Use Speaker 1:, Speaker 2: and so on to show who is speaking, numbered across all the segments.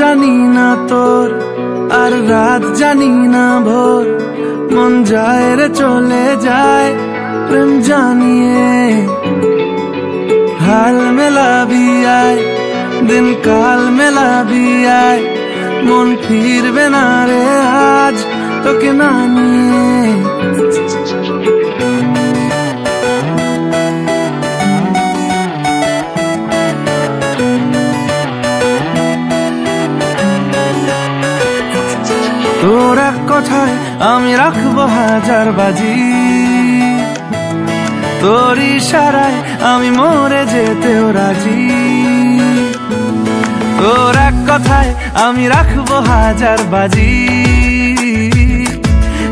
Speaker 1: জানি না তোর, আর রাত জানি না ভোর, মন যায় রে চলে যায় প্রেম জানিয়ে। हाल मेला भी आए, दिन काल मेला भी आए, मन फिरबे ना रे आज তোকে না নিয়ে। তোর এক কথায় আমি রাখবো হাজার বাজি, তোর ইশারায় আমি মরে যেতেও রাজি। তোর এক কথায় আমি রাখবো হাজার বাজি,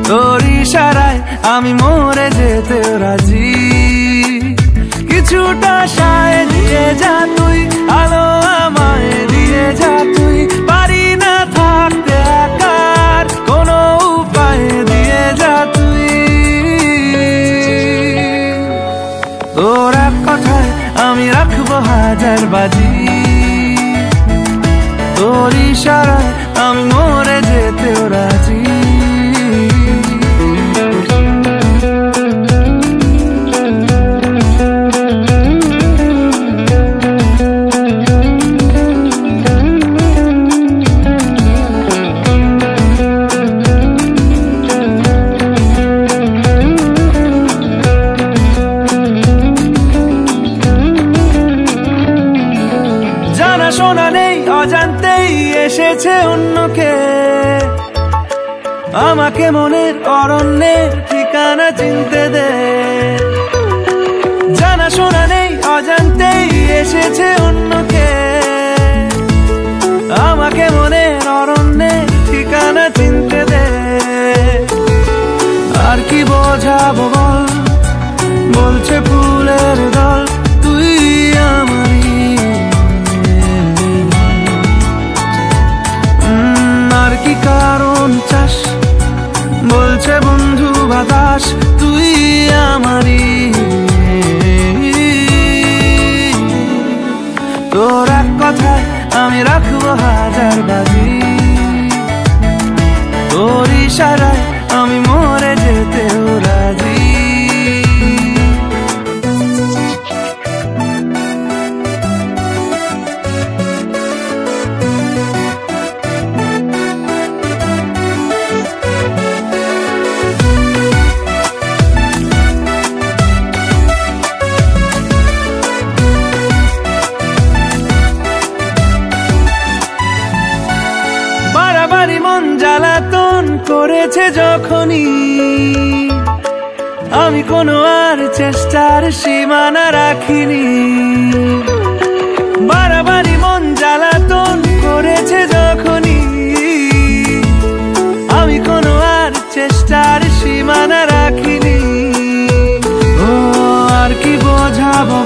Speaker 1: তোর ইশারায় আমি মরে যেতেও রাজি। কিছুটা সায় দিয়ে যা তুই, আলো আমায় দিয়ে যা তুই, পারি না থাকতে একার কোনো উপায় দিয়ে যা তুই। তোর এক কথায় আমি রাখবো হাজার বাজি, তোর ইশারায় আমি মরে যেতেও রাজি। শোনা নেই অজান্তেই এসেছে অন্যকে, আমাকে মনের অরণ্যের ঠিকানা চিনতে দে। জানা শোনা নেই অজান্তেই এসেছে অন্যকে, আমাকে মনের অরণ্যের ঠিকানা চিনতে দে। আর কি বোঝাবো বল, বলছে ফুলের দল তুই আমারই। আর কি কারণ চাস, বলছে বন্ধু বাতাস তুই আমারই। তোর এক কথায় আমি রাখবো হাজার বাজি, তোর ইশারায় আমি মরে যেতেও রাজি। বাড়াবাড়ি মন জ্বালাতন করেছে যখনই, আমি কোনো আর চেষ্টার সীমানা রাখিনি। বাড়াবাড়ি মন জ্বালাতন করেছে যখনই, আমি কোনো আর চেষ্টার সীমানা রাখিনি। ও আর কি বোঝাবো